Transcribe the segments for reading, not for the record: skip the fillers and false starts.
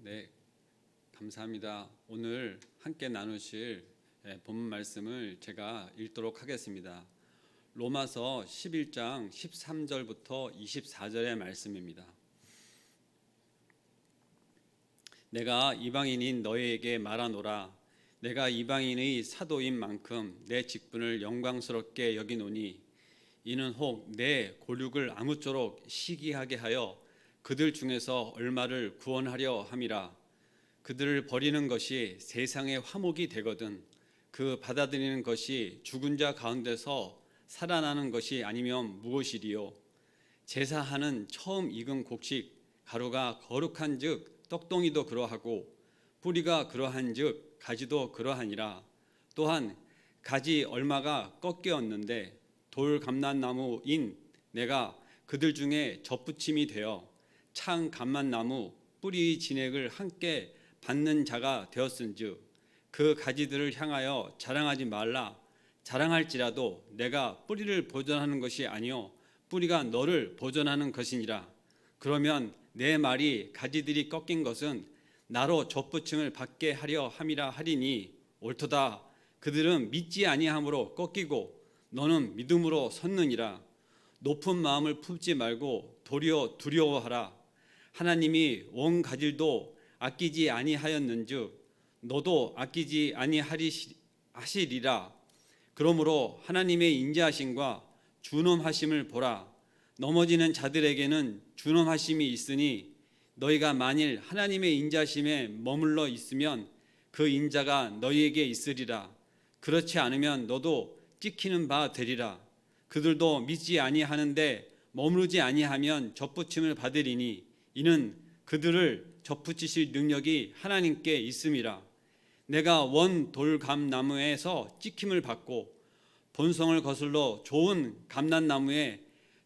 네, 감사합니다. 오늘 함께 나누실 본문 말씀을 제가 읽도록 하겠습니다. 로마서 11장 13절부터 24절의 말씀입니다. 내가 이방인인 너희에게 말하노라. 내가 이방인의 사도인 만큼 내 직분을 영광스럽게 여기노니 이는 혹 내 고륙을 아무쪼록 시기하게 하여 그들 중에서 얼마를 구원하려 함이라. 그들을 버리는 것이 세상의 화목이 되거든 그 받아들이는 것이 죽은 자 가운데서 살아나는 것이 아니면 무엇이리요. 제사하는 처음 익은 곡식 가루가 거룩한즉 떡동이도 그러하고 뿌리가 그러한즉 가지도 그러하니라. 또한 가지 얼마가 꺾였는데 돌 감람나무인 내가 그들 중에 젖붙임이 되어 창 감람나무 뿌리 진액을 함께 받는 자가 되었은즉 그 가지들을 향하여 자랑하지 말라. 자랑할지라도 내가 뿌리를 보존하는 것이 아니요 뿌리가 너를 보존하는 것이니라. 그러면 내 말이 가지들이 꺾인 것은 나로 젖붙임을 받게 하려 함이라 하리니 옳도다. 그들은 믿지 아니함으로 꺾이고 너는 믿음으로 섰느니라. 높은 마음을 품지 말고 도리어 두려워하라. 하나님이 온 가질도 아끼지 아니하였는즉 너도 아끼지 아니하시리라. 그러므로 하나님의 인자하심과 준엄하심을 보라. 넘어지는 자들에게는 준엄하심이 있으니 너희가 만일 하나님의 인자하심에 머물러 있으면 그 인자가 너희에게 있으리라. 그렇지 않으면 너도 찍히는 바 되리라. 그들도 믿지 아니하는데 머무르지 아니하면 젖붙임을 받으리니 이는 그들을 젖붙이실 능력이 하나님께 있음이라. 내가 원 돌감나무에서 찍힘을 받고 본성을 거슬러 좋은 감람나무에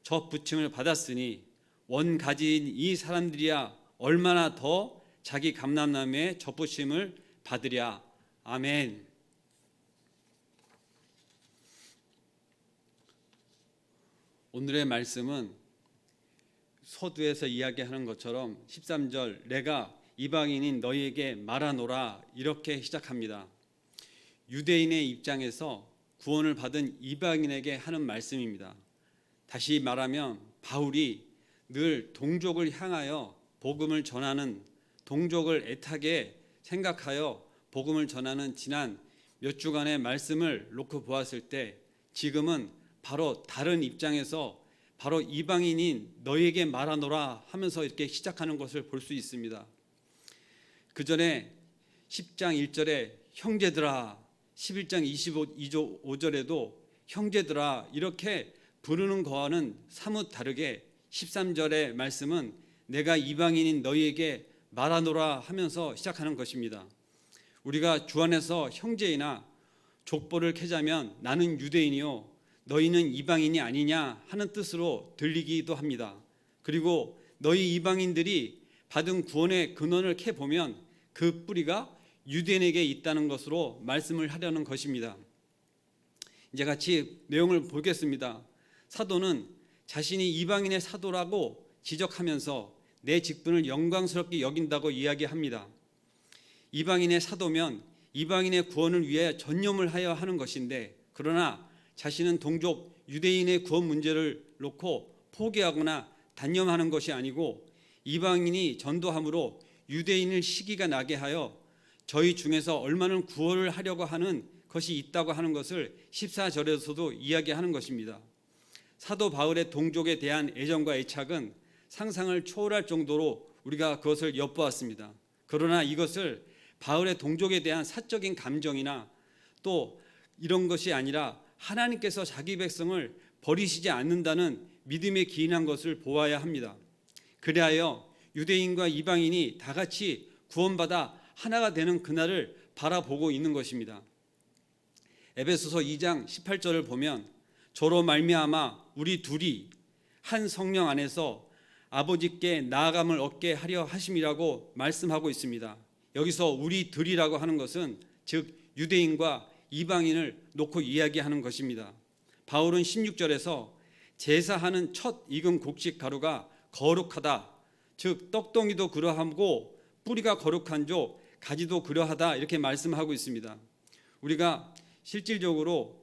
젖붙임을 받았으니 원 가지인 이 사람들이야 얼마나 더 자기 감람나무에 젖붙임을 받으랴. 아멘. 오늘의 말씀은 서두에서 이야기하는 것처럼 13절 내가 이방인인 너희에게 말하노라 이렇게 시작합니다. 유대인의 입장에서 구원을 받은 이방인에게 하는 말씀입니다. 다시 말하면 바울이 늘 동족을 향하여 복음을 전하는, 동족을 애타게 생각하여 복음을 전하는 지난 몇 주간의 말씀을 놓고 보았을 때 지금은 바로 다른 입장에서 바로 이방인인 너희에게 말하노라 하면서 이렇게 시작하는 것을 볼 수 있습니다. 그 전에 10장 1절에 형제들아, 11장 25절에도 형제들아 이렇게 부르는 거와는 사뭇 다르게 13절의 말씀은 내가 이방인인 너희에게 말하노라 하면서 시작하는 것입니다. 우리가 주 안에서 형제이나 족보를 캐자면 나는 유대인이요 너희는 이방인이 아니냐 하는 뜻으로 들리기도 합니다. 그리고 너희 이방인들이 받은 구원의 근원을 캐보면 그 뿌리가 유대인에게 있다는 것으로 말씀을 하려는 것입니다. 이제 같이 내용을 보겠습니다. 사도는 자신이 이방인의 사도라고 지적하면서 내 직분을 영광스럽게 여긴다고 이야기합니다. 이방인의 사도면 이방인의 구원을 위해 전념을 하여 하는 것인데 그러나 자신은 동족 유대인의 구원 문제를 놓고 포기하거나 단념하는 것이 아니고 이방인이 전도함으로 유대인을 시기가 나게 하여 저희 중에서 얼마는 구원을 하려고 하는 것이 있다고 하는 것을 14절에서도 이야기하는 것입니다. 사도 바울의 동족에 대한 애정과 애착은 상상을 초월할 정도로 우리가 그것을 엿보았습니다. 그러나 이것을 바울의 동족에 대한 사적인 감정이나 또 이런 것이 아니라 하나님께서 자기 백성을 버리시지 않는다는 믿음에 기인한 것을 보아야 합니다. 그리하여 유대인과 이방인이 다 같이 구원받아 하나가 되는 그날을 바라보고 있는 것입니다. 에베소서 2장 18절을 보면 저로 말미암아 우리 둘이 한 성령 안에서 아버지께 나아감을 얻게 하려 하심이라고 말씀하고 있습니다. 여기서 우리 둘이라고 하는 것은 즉 유대인과 이방인을 놓고 이야기하는 것입니다. 바울은 16절에서 제사하는 첫 익은 곡식 가루가 거룩하다, 즉 떡동이도 그러하고 뿌리가 거룩한조 가지도 그러하다 이렇게 말씀하고 있습니다. 우리가 실질적으로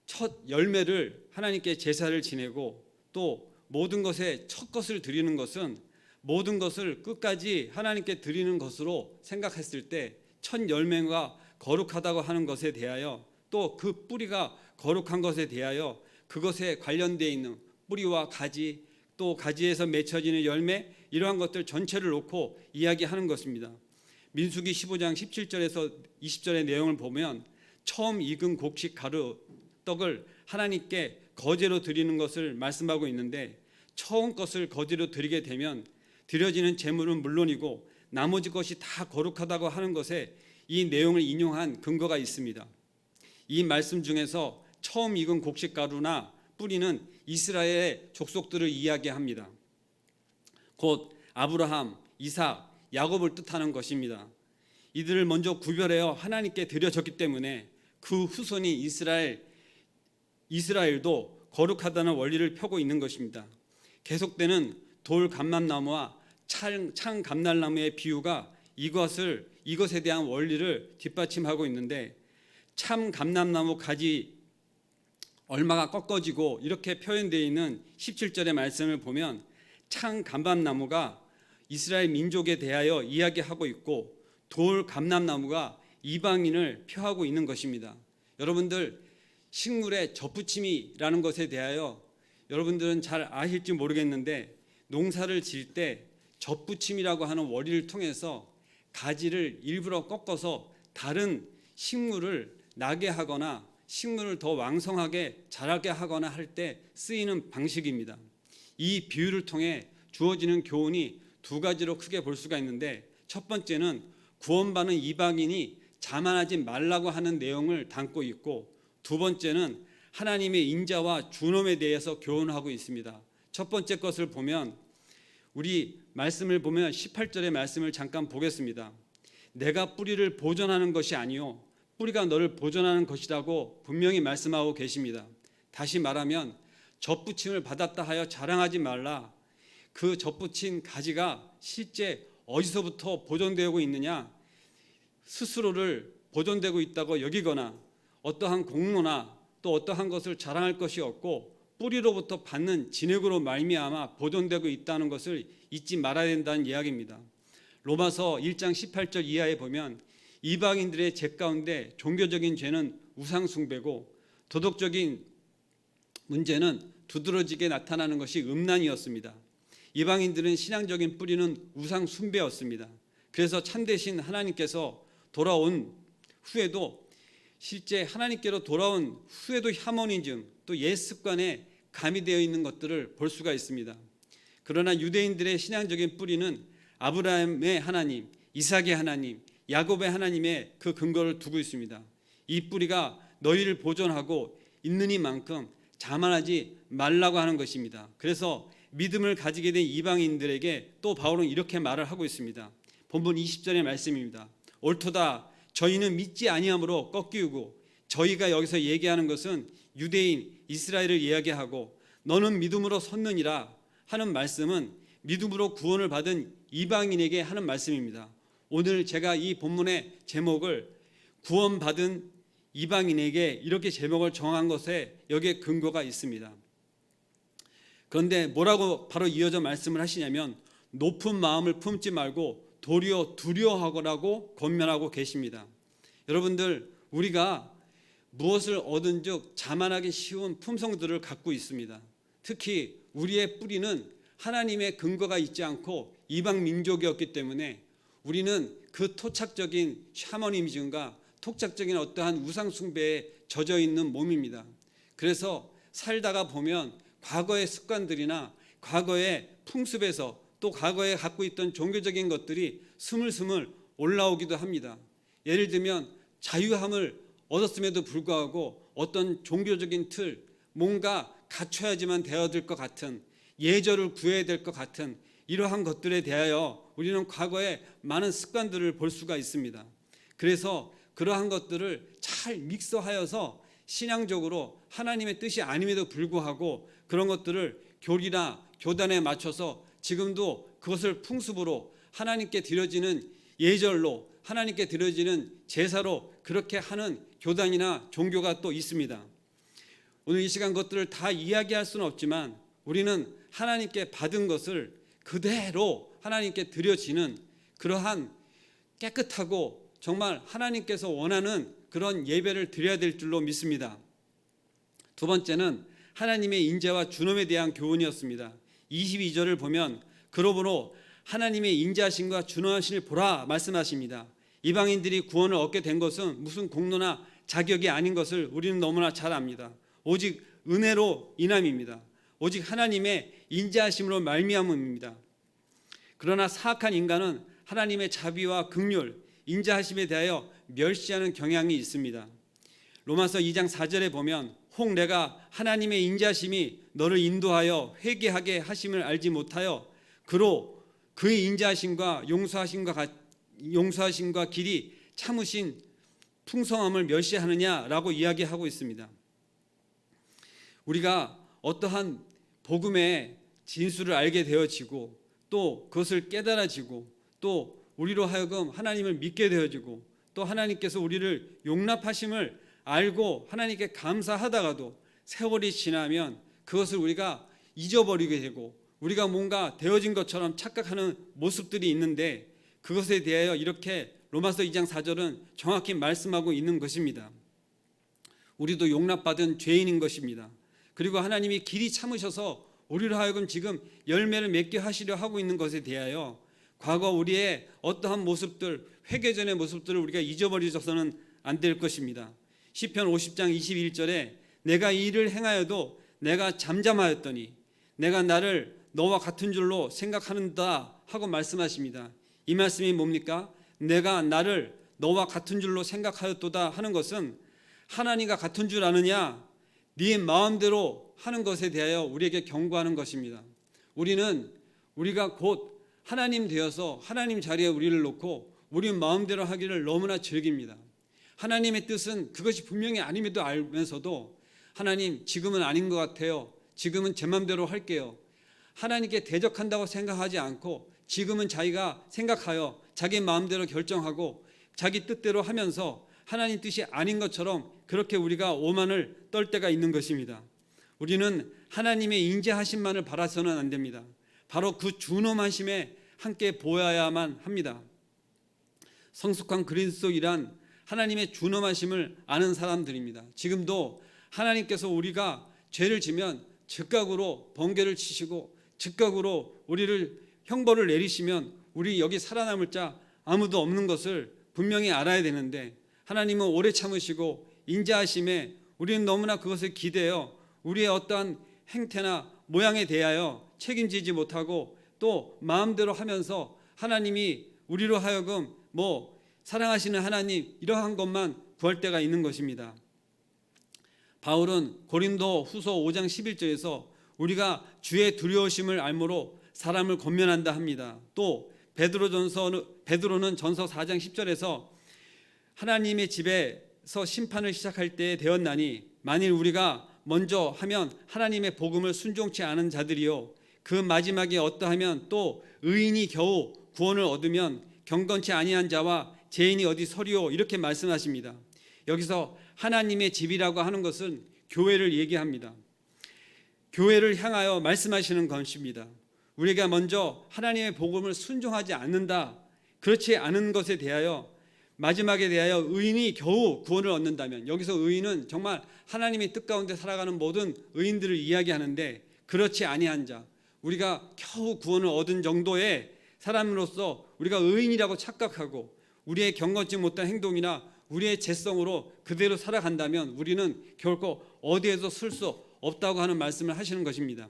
첫 열매를 하나님께 제사를 지내고 또 모든 것에 첫 것을 드리는 것은 모든 것을 끝까지 하나님께 드리는 것으로 생각했을 때 첫 열매가 거룩하다고 하는 것에 대하여 또 그 뿌리가 거룩한 것에 대하여 그것에 관련되어 있는 뿌리와 가지 또 가지에서 맺혀지는 열매 이러한 것들 전체를 놓고 이야기하는 것입니다. 민수기 15장 17절에서 20절의 내용을 보면 처음 익은 곡식 가루 떡을 하나님께 거제로 드리는 것을 말씀하고 있는데 처음 것을 거제로 드리게 되면 드려지는 제물은 물론이고 나머지 것이 다 거룩하다고 하는 것에 이 내용을 인용한 근거가 있습니다. 이 말씀 중에서 처음 익은 곡식 가루나 뿌리는 이스라엘의 족속들을 이야기합니다. 곧 아브라함, 이삭, 야곱을 뜻하는 것입니다. 이들을 먼저 구별하여 하나님께 드려졌기 때문에 그 후손인 이스라엘도 거룩하다는 원리를 펴고 있는 것입니다. 계속되는 돌 감람나무와 창 감람나무의 비유가 이것에 대한 원리를 뒷받침하고 있는데 참 감람나무 가지 얼마가 꺾어지고 이렇게 표현되어 있는 17절의 말씀을 보면 창 감람나무가 이스라엘 민족에 대하여 이야기하고 있고 돌 감람나무가 이방인을 표하고 있는 것입니다. 여러분들 식물의 접붙임이라는 것에 대하여 여러분들은 잘 아실지 모르겠는데 농사를 지을 때 접붙임이라고 하는 원리를 통해서 가지를 일부러 꺾어서 다른 식물을 나게 하거나 식물을 더 왕성하게 자라게 하거나 할 때 쓰이는 방식입니다. 이 비유를 통해 주어지는 교훈이 두 가지로 크게 볼 수가 있는데 첫 번째는 구원받는 이방인이 자만하지 말라고 하는 내용을 담고 있고 두 번째는 하나님의 인자와 준엄에 대해서 교훈하고 있습니다. 첫 번째 것을 보면 우리 말씀을 보면 18절의 말씀을 잠깐 보겠습니다. 내가 뿌리를 보존하는 것이 아니요 뿌리가 너를 보존하는 것이라고 분명히 말씀하고 계십니다. 다시 말하면 접붙임을 받았다 하여 자랑하지 말라. 그 접붙인 가지가 실제 어디서부터 보존되고 있느냐, 스스로를 보존되고 있다고 여기거나 어떠한 공로나 또 어떠한 것을 자랑할 것이 없고 뿌리로부터 받는 진액으로 말미암아 보존되고 있다는 것을 잊지 말아야 된다는 이야기입니다. 로마서 1장 18절 이하에 보면 이방인들의 죄 가운데 종교적인 죄는 우상 숭배고 도덕적인 문제는 두드러지게 나타나는 것이 음란이었습니다. 이방인들은 신앙적인 뿌리는 우상 숭배였습니다. 그래서 참되신 하나님께서 돌아온 후에도 실제 하나님께로 돌아온 후에도 혐오니즘 또 옛 습관에 가미되어 있는 것들을 볼 수가 있습니다. 그러나 유대인들의 신앙적인 뿌리는 아브라함의 하나님, 이삭의 하나님, 야곱의 하나님의 그 근거를 두고 있습니다. 이 뿌리가 너희를 보존하고 있는 이만큼 자만하지 말라고 하는 것입니다. 그래서 믿음을 가지게 된 이방인들에게 또 바울은 이렇게 말을 하고 있습니다. 본문 20절의 말씀입니다. 옳도다 저희는 믿지 아니함으로 꺾이고 저희가 여기서 얘기하는 것은 유대인 이스라엘을 이야기하고 너는 믿음으로 섰느니라 하는 말씀은 믿음으로 구원을 받은 이방인에게 하는 말씀입니다. 오늘 제가 이 본문의 제목을 구원받은 이방인에게 이렇게 제목을 정한 것에 여기에 근거가 있습니다. 그런데 뭐라고 바로 이어져 말씀을 하시냐면 높은 마음을 품지 말고 도리어 두려워하라고 권면하고 계십니다. 여러분들 우리가 무엇을 얻은즉 자만하기 쉬운 품성들을 갖고 있습니다. 특히 우리의 뿌리는 하나님의 근거가 있지 않고 이방 민족이었기 때문에 우리는 그 토착적인 샤머니즘과 토착적인 어떠한 우상 숭배에 젖어 있는 몸입니다. 그래서 살다가 보면 과거의 습관들이나 과거의 풍습에서 또 과거에 갖고 있던 종교적인 것들이 스물스물 올라오기도 합니다. 예를 들면 자유함을 얻었음에도 불구하고 어떤 종교적인 틀, 뭔가 갖춰야지만 되어들 것 같은 예절을 구해야 될 것 같은 이러한 것들에 대하여 우리는 과거에 많은 습관들을 볼 수가 있습니다. 그래서 그러한 것들을 잘 믹서하여서 신앙적으로 하나님의 뜻이 아님에도 불구하고 그런 것들을 교리나 교단에 맞춰서 지금도 그것을 풍습으로 하나님께 드려지는 예절로, 하나님께 드려지는 제사로 그렇게 하는 교단이나 종교가 또 있습니다. 오늘 이 시간 것들을 다 이야기할 수는 없지만 우리는 하나님께 받은 것을 그대로 하나님께 드려지는 그러한 깨끗하고 정말 하나님께서 원하는 그런 예배를 드려야 될 줄로 믿습니다. 두 번째는 하나님의 인자와 준엄에 대한 교훈이었습니다. 22절을 보면 그러므로 하나님의 인자하심과 준엄하심을 보라 말씀하십니다. 이방인들이 구원을 얻게 된 것은 무슨 공로나 자격이 아닌 것을 우리는 너무나 잘 압니다. 오직 은혜로 인함입니다. 오직 하나님의 인자하심으로 말미암음입니다. 그러나 사악한 인간은 하나님의 자비와 긍휼, 인자하심에 대하여 멸시하는 경향이 있습니다. 로마서 2장 4절에 보면 혹 내가 하나님의 인자하심이 너를 인도하여 회개하게 하심을 알지 못하여 그로 그의 인자하심과 용서하심과 길이 참으신 풍성함을 멸시하느냐라고 이야기하고 있습니다. 우리가 어떠한 복음의 진수를 알게 되어지고 또 그것을 깨달아지고 또 우리로 하여금 하나님을 믿게 되어지고 또 하나님께서 우리를 용납하심을 알고 하나님께 감사하다가도 세월이 지나면 그것을 우리가 잊어버리게 되고 우리가 뭔가 되어진 것처럼 착각하는 모습들이 있는데 그것에 대하여 이렇게 로마서 2장 4절은 정확히 말씀하고 있는 것입니다. 우리도 용납받은 죄인인 것입니다. 그리고 하나님이 길이 참으셔서 우리로 하여금 지금 열매를 맺게 하시려 하고 있는 것에 대하여 과거 우리의 어떠한 모습들, 회개전의 모습들을 우리가 잊어버리셔서는 안 될 것입니다. 시편 50장 21절에 내가 이 일을 행하여도 내가 잠잠하였더니 내가 나를 너와 같은 줄로 생각하는다 하고 말씀하십니다. 이 말씀이 뭡니까? 내가 나를 너와 같은 줄로 생각하였도다 하는 것은 하나님과 같은 줄 아느냐? 네 마음대로 하는 것에 대하여 우리에게 경고하는 것입니다. 우리가 곧 하나님 되어서 하나님 자리에 우리를 놓고 우리 마음대로 하기를 너무나 즐깁니다. 하나님의 뜻은 그것이 분명히 아님에도 알면서도 하나님 지금은 아닌 것 같아요. 지금은 제 마음대로 할게요. 하나님께 대적한다고 생각하지 않고 지금은 자기가 생각하여 자기 마음대로 결정하고 자기 뜻대로 하면서 하나님 뜻이 아닌 것처럼 그렇게 우리가 오만을 떨 때가 있는 것입니다. 우리는 하나님의 인자하심만을 바라서는 안 됩니다. 바로 그 준엄하심에 함께 보여야만 합니다. 성숙한 그리스도인이란 하나님의 준엄하심을 아는 사람들입니다. 지금도 하나님께서 우리가 죄를 지면 즉각으로 번개를 치시고 즉각으로 우리를 형벌을 내리시면 우리 여기 살아남을 자 아무도 없는 것을 분명히 알아야 되는데 하나님은 오래 참으시고 인자하심에 우리는 너무나 그것을 기대어 우리의 어떠한 행태나 모양에 대하여 책임지지 못하고 또 마음대로 하면서 하나님이 우리로 하여금 사랑하시는 하나님 이러한 것만 구할 때가 있는 것입니다. 바울은 고린도 후서 5장 11절에서 우리가 주의 두려우심을 알므로 사람을 권면한다 합니다. 또 베드로는 전서 4장 10절에서 하나님의 집에서 심판을 시작할 때에 되었나니 만일 우리가 먼저 하면 하나님의 복음을 순종치 않은 자들이요 그 마지막에 어떠하면 또 의인이 겨우 구원을 얻으면 경건치 아니한 자와 죄인이 어디 서리요 이렇게 말씀하십니다. 여기서 하나님의 집이라고 하는 것은 교회를 얘기합니다. 교회를 향하여 말씀하시는 것입니다. 우리가 먼저 하나님의 복음을 순종하지 않는다. 그렇지 않은 것에 대하여 마지막에 대하여 의인이 겨우 구원을 얻는다면 여기서 의인은 정말 하나님의 뜻 가운데 살아가는 모든 의인들을 이야기하는데 그렇지 아니한 자 우리가 겨우 구원을 얻은 정도의 사람으로서 우리가 의인이라고 착각하고 우리의 경건치 못한 행동이나 우리의 죄성으로 그대로 살아간다면 우리는 결코 어디에도 쓸 수 없다고 하는 말씀을 하시는 것입니다.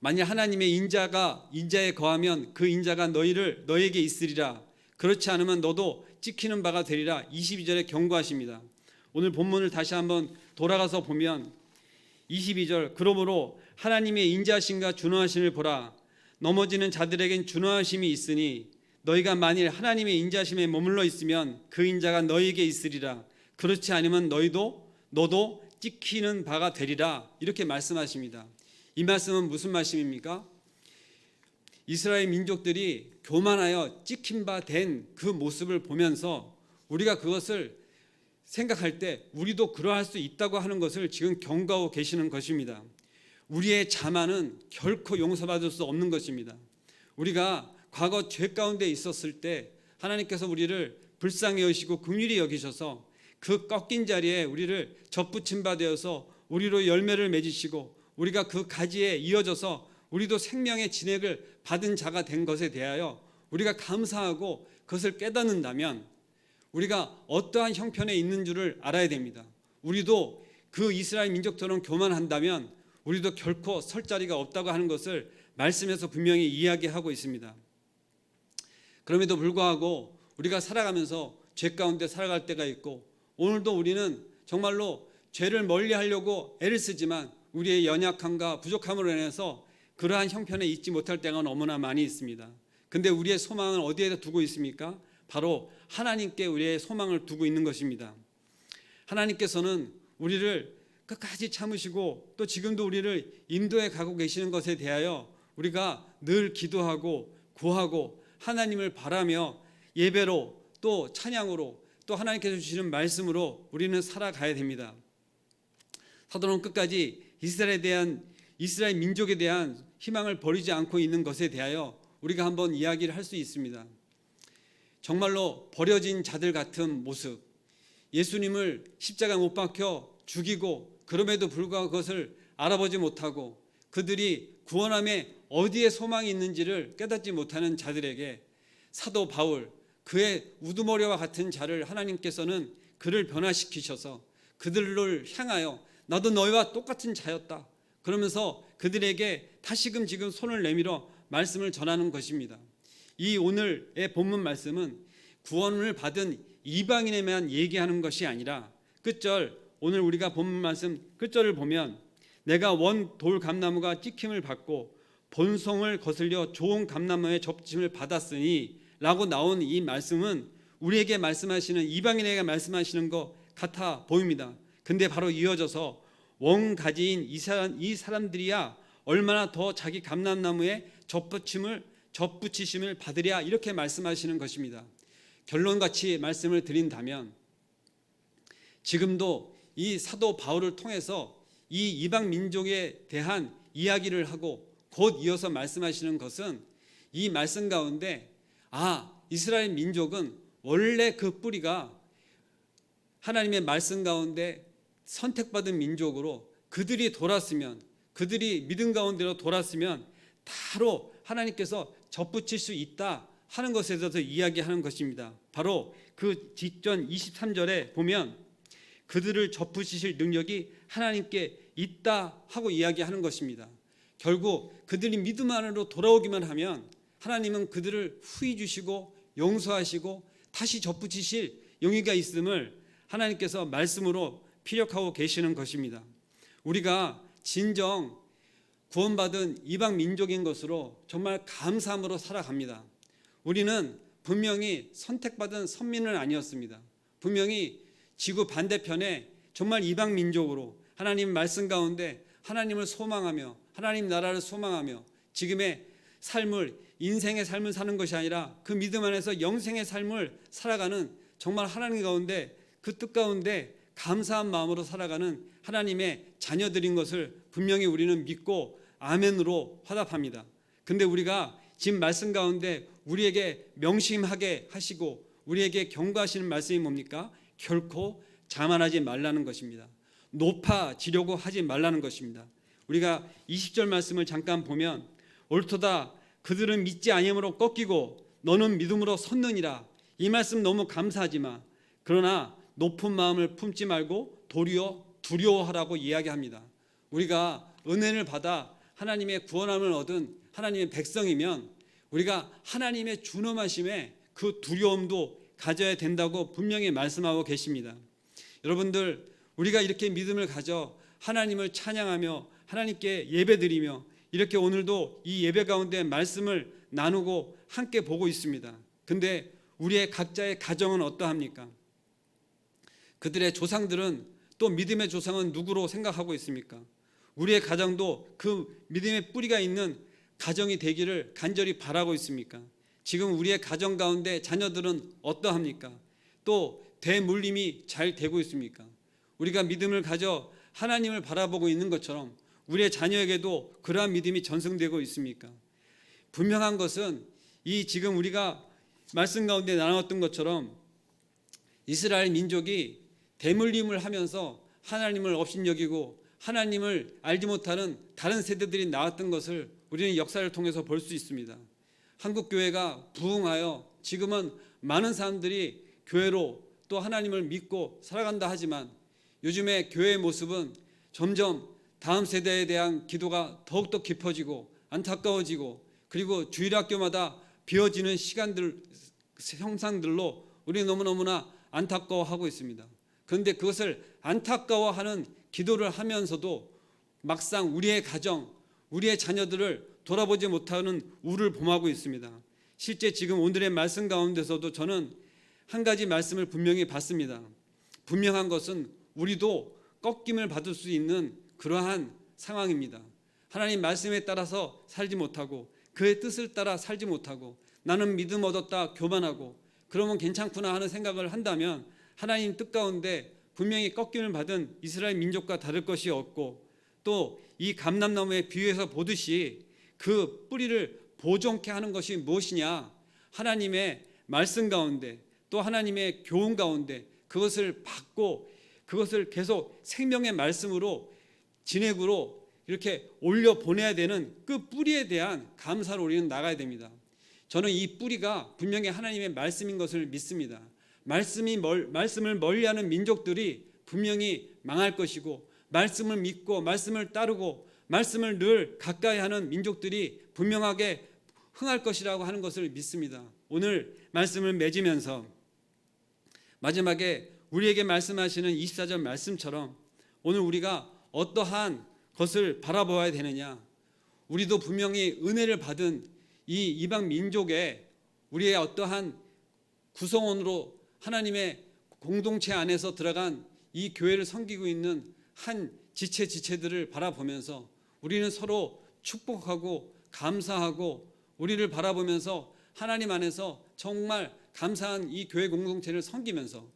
만약 하나님의 인자에 거하면 그 인자가 너에게 있으리라. 그렇지 않으면 너도 찍히는 바가 되리라. 22절에 경고하십니다. 오늘 본문을 다시 한번 돌아가서 보면 22절 그러므로 하나님의 인자하심과 준엄하심을 보라. 넘어지는 자들에겐 준엄하심이 있으니 너희가 만일 하나님의 인자하심에 머물러 있으면 그 인자가 너희에게 있으리라. 그렇지 않으면 너도 찍히는 바가 되리라. 이렇게 말씀하십니다. 이 말씀은 무슨 말씀입니까? 이스라엘 민족들이 교만하여 찍힌 바 된 그 모습을 보면서 우리가 그것을 생각할 때 우리도 그러할 수 있다고 하는 것을 지금 경고하고 계시는 것입니다. 우리의 자만은 결코 용서받을 수 없는 것입니다. 우리가 과거 죄 가운데 있었을 때 하나님께서 우리를 불쌍히 여기시고 긍휼히 여기셔서 그 꺾인 자리에 우리를 접붙임 바 되어서 우리로 열매를 맺으시고 우리가 그 가지에 이어져서 우리도 생명의 진액을 받은 자가 된 것에 대하여 우리가 감사하고 그것을 깨닫는다면 우리가 어떠한 형편에 있는 줄을 알아야 됩니다. 우리도 그 이스라엘 민족처럼 교만한다면 우리도 결코 설 자리가 없다고 하는 것을 말씀에서 분명히 이야기하고 있습니다. 그럼에도 불구하고 우리가 살아가면서 죄 가운데 살아갈 때가 있고 오늘도 우리는 정말로 죄를 멀리하려고 애를 쓰지만 우리의 연약함과 부족함으로 인해서 그러한 형편에 있지 못할 때가 너무나 많이 있습니다. 근데 우리의 소망은 어디에 두고 있습니까? 바로 하나님께 우리의 소망을 두고 있는 것입니다. 하나님께서는 우리를 끝까지 참으시고 또 지금도 우리를 인도해 가고 계시는 것에 대하여 우리가 늘 기도하고 구하고 하나님을 바라며 예배로 또 찬양으로 또 하나님께서 주시는 말씀으로 우리는 살아가야 됩니다. 사도는 끝까지 이스라엘 민족에 대한 희망을 버리지 않고 있는 것에 대하여 우리가 한번 이야기를 할 수 있습니다. 정말로 버려진 자들 같은 모습, 예수님을 십자가에 못 박혀 죽이고 그럼에도 불구하고 그것을 알아보지 못하고 그들이 구원함에 어디에 소망이 있는지를 깨닫지 못하는 자들에게 사도 바울, 그의 우두머리와 같은 자를 하나님께서는 그를 변화시키셔서 그들을 향하여 나도 너희와 똑같은 자였다 그러면서 그들에게 다시금 지금 손을 내밀어 말씀을 전하는 것입니다. 이 오늘의 본문 말씀은 구원을 받은 이방인에만 얘기하는 것이 아니라 끝절, 오늘 우리가 본문 말씀 끝절을 보면 내가 원 돌 감나무가 찍힘을 받고 본성을 거슬려 좋은 감나무의 접짐을 받았으니 라고 나온 이 말씀은 우리에게 말씀하시는 이방인에게 말씀하시는 것 같아 보입니다. 근데 바로 이어져서 원가지인 이 사람들이야 얼마나 더 자기 감람나무에 접붙이심을 받으랴 이렇게 말씀하시는 것입니다. 결론같이 말씀을 드린다면 지금도 이 사도 바울을 통해서 이 이방 민족에 대한 이야기를 하고 곧 이어서 말씀하시는 것은 이 말씀 가운데 이스라엘 민족은 원래 그 뿌리가 하나님의 말씀 가운데 선택받은 민족으로 그들이 돌았으면 그들이 믿음 가운데로 돌았으면 바로 하나님께서 접붙일 수 있다 하는 것에 대해서 이야기하는 것입니다. 바로 그 직전 23절에 보면 그들을 접붙이실 능력이 하나님께 있다 하고 이야기하는 것입니다. 결국 그들이 믿음 안으로 돌아오기만 하면 하나님은 그들을 후히 주시고 용서하시고 다시 접붙이실 용의가 있음을 하나님께서 말씀으로 피력하고 계시는 것입니다. 우리가 진정 구원받은 이방 민족인 것으로 정말 감사함으로 살아갑니다. 우리는 분명히 선택받은 선민은 아니었습니다. 분명히 지구 반대편에 정말 이방 민족으로 하나님 말씀 가운데 하나님을 소망하며 하나님 나라를 소망하며 지금의 삶을 인생의 삶을 사는 것이 아니라 그 믿음 안에서 영생의 삶을 살아가는 정말 하나님 가운데 그 뜻 가운데 감사한 마음으로 살아가는 하나님의 자녀들인 것을 분명히 우리는 믿고 아멘으로 화답합니다. 근데 우리가 지금 말씀 가운데 우리에게 명심하게 하시고 우리에게 경고하시는 말씀이 뭡니까? 결코 자만하지 말라는 것입니다. 높아지려고 하지 말라는 것입니다. 우리가 20절 말씀을 잠깐 보면 옳도다 그들은 믿지 아니함으로 꺾이고 너는 믿음으로 섰느니라. 이 말씀 너무 감사하지만 그러나 높은 마음을 품지 말고 도리어 두려워하라고 이야기합니다. 우리가 은혜를 받아 하나님의 구원함을 얻은 하나님의 백성이면 우리가 하나님의 준엄하심에 그 두려움도 가져야 된다고 분명히 말씀하고 계십니다. 여러분들 우리가 이렇게 믿음을 가져 하나님을 찬양하며 하나님께 예배드리며 이렇게 오늘도 이 예배 가운데 말씀을 나누고 함께 보고 있습니다. 근데 우리의 각자의 가정은 어떠합니까? 그들의 조상들은 또 믿음의 조상은 누구로 생각하고 있습니까? 우리의 가정도 그 믿음의 뿌리가 있는 가정이 되기를 간절히 바라고 있습니까? 지금 우리의 가정 가운데 자녀들은 어떠합니까? 또 대물림이 잘 되고 있습니까? 우리가 믿음을 가져 하나님을 바라보고 있는 것처럼 우리의 자녀에게도 그러한 믿음이 전승되고 있습니까? 분명한 것은 이 지금 우리가 말씀 가운데 나눴던 것처럼 이스라엘 민족이 대물림을 하면서 하나님을 업신여기고 하나님을 알지 못하는 다른 세대들이 나왔던 것을 우리는 역사를 통해서 볼 수 있습니다. 한국 교회가 부흥하여 지금은 많은 사람들이 교회로 또 하나님을 믿고 살아간다 하지만 요즘의 교회의 모습은 점점 다음 세대에 대한 기도가 더욱더 깊어지고 안타까워지고 그리고 주일학교마다 비어지는 시간들 형상들로 우리는 너무너무나 안타까워하고 있습니다. 그런데 그것을 안타까워하는 기도를 하면서도 막상 우리의 가정, 우리의 자녀들을 돌아보지 못하는 우를 범하고 있습니다. 실제 지금 오늘의 말씀 가운데서도 저는 한 가지 말씀을 분명히 봤습니다. 분명한 것은 우리도 꺾임을 받을 수 있는 그러한 상황입니다. 하나님 말씀에 따라서 살지 못하고 그의 뜻을 따라 살지 못하고 나는 믿음 얻었다 교만하고 그러면 괜찮구나 하는 생각을 한다면 하나님 뜻 가운데 분명히 꺾임을 받은 이스라엘 민족과 다를 것이 없고 또 이 감람나무의 비유에서 보듯이 그 뿌리를 보존케 하는 것이 무엇이냐? 하나님의 말씀 가운데 또 하나님의 교훈 가운데 그것을 받고 그것을 계속 생명의 말씀으로 진액으로 이렇게 올려 보내야 되는 그 뿌리에 대한 감사로 우리는 나가야 됩니다. 저는 이 뿌리가 분명히 하나님의 말씀인 것을 믿습니다. 말씀을 멀리하는 민족들이 분명히 망할 것이고 말씀을 믿고 말씀을 따르고 말씀을 늘 가까이 하는 민족들이 분명하게 흥할 것이라고 하는 것을 믿습니다. 오늘 말씀을 맺으면서 마지막에 우리에게 말씀하시는 24절 말씀처럼 오늘 우리가 어떠한 것을 바라보아야 되느냐? 우리도 분명히 은혜를 받은 이 이방 민족의 우리의 어떠한 구성원으로 하나님의 공동체 안에서 들어간 이 교회를 섬기고 있는 한 지체들을 바라보면서 우리는 서로 축복하고 감사하고 우리를 바라보면서 하나님 안에서 정말 감사한 이 교회 공동체를 섬기면서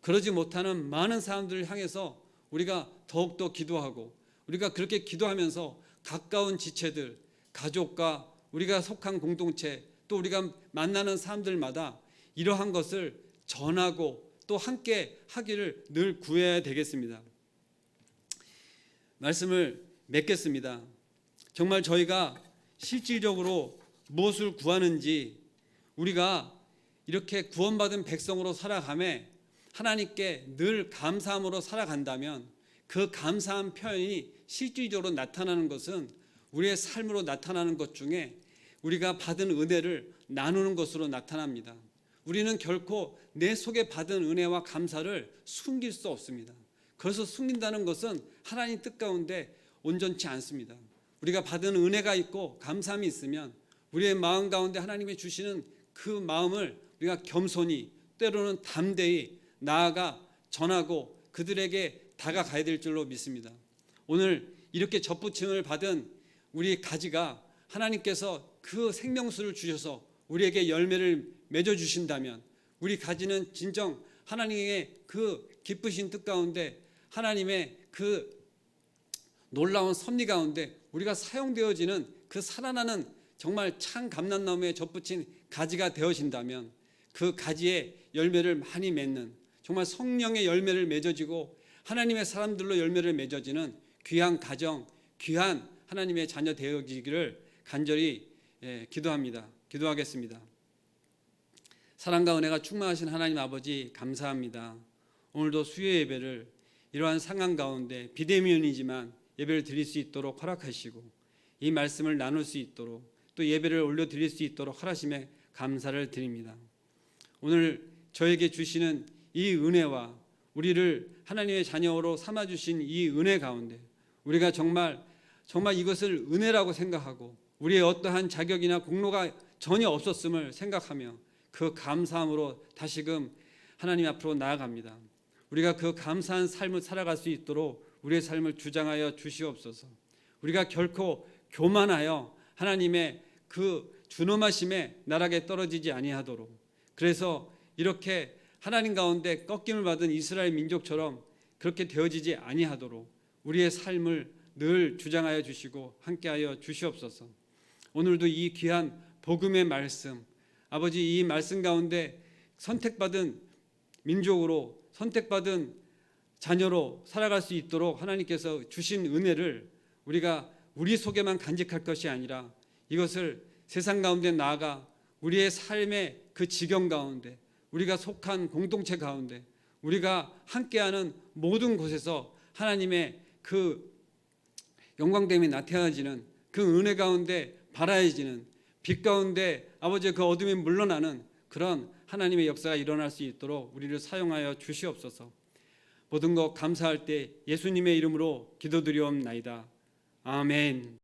그러지 못하는 많은 사람들을 향해서 우리가 더욱더 기도하고 우리가 그렇게 기도하면서 가까운 지체들, 가족과 우리가 속한 공동체 또 우리가 만나는 사람들마다 이러한 것을 전하고 또 함께 하기를 늘 구해야 되겠습니다. 말씀을 맺겠습니다. 정말 저희가 실질적으로 무엇을 구하는지 우리가 이렇게 구원받은 백성으로 살아가며 하나님께 늘 감사함으로 살아간다면 그 감사한 표현이 실질적으로 나타나는 것은 우리의 삶으로 나타나는 것 중에 우리가 받은 은혜를 나누는 것으로 나타납니다. 우리는 결코 내 속에 받은 은혜와 감사를 숨길 수 없습니다. 그래서 숨긴다는 것은 하나님 뜻 가운데 온전치 않습니다. 우리가 받은 은혜가 있고 감사함이 있으면 우리의 마음 가운데 하나님이 주시는 그 마음을 우리가 겸손히 때로는 담대히 나아가 전하고 그들에게 다가가야 될 줄로 믿습니다. 오늘 이렇게 접붙임을 받은 우리 가지가 하나님께서 그 생명수를 주셔서 우리에게 열매를 맺어주신다면 우리 가지는 진정 하나님의 그 기쁘신 뜻 가운데 하나님의 그 놀라운 섭리 가운데 우리가 사용되어지는 그 살아나는 정말 찬 감람나무에 접붙인 가지가 되어진다면 그 가지의 열매를 많이 맺는 정말 성령의 열매를 맺어지고 하나님의 사람들로 열매를 맺어지는 귀한 가정, 귀한 하나님의 자녀 되어지기를 간절히 기도합니다. 기도하겠습니다. 사랑과 은혜가 충만하신 하나님 아버지 감사합니다. 오늘도 수요 예배를 이러한 상황 가운데 비대면이지만 예배를 드릴 수 있도록 허락하시고 이 말씀을 나눌 수 있도록 또 예배를 올려드릴 수 있도록 허락하심에 감사를 드립니다. 오늘 저에게 주시는 이 은혜와 우리를 하나님의 자녀로 삼아주신 이 은혜 가운데 우리가 정말 이것을 은혜라고 생각하고 우리의 어떠한 자격이나 공로가 전혀 없었음을 생각하며 그 감사함으로 다시금 하나님 앞으로 나아갑니다. 우리가 그 감사한 삶을 살아갈 수 있도록 우리의 삶을 주장하여 주시옵소서. 우리가 결코 교만하여 하나님의 그 준엄하심에 나락에 떨어지지 아니하도록, 그래서 이렇게 하나님 가운데 꺾임을 받은 이스라엘 민족처럼 그렇게 되어지지 아니하도록 우리의 삶을 늘 주장하여 주시고 함께하여 주시옵소서. 오늘도 이 귀한 복음의 말씀, 아버지, 이 말씀 가운데 선택받은 민족으로, 선택받은 자녀로 살아갈 수 있도록 하나님께서 주신 은혜를 우리가 우리 속에만 간직할 것이 아니라 이것을 세상 가운데 나아가 우리의 삶의 그 지경 가운데, 우리가 속한 공동체 가운데, 우리가 함께하는 모든 곳에서 하나님의 그 영광됨이 나타나지는, 그 은혜 가운데 발하여지는, 빛 가운데 아버지의 그 어둠이 물러나는 그런 하나님의 역사가 일어날 수 있도록 우리를 사용하여 주시옵소서. 모든 것 감사할 때 예수님의 이름으로 기도드리옵나이다. 아멘.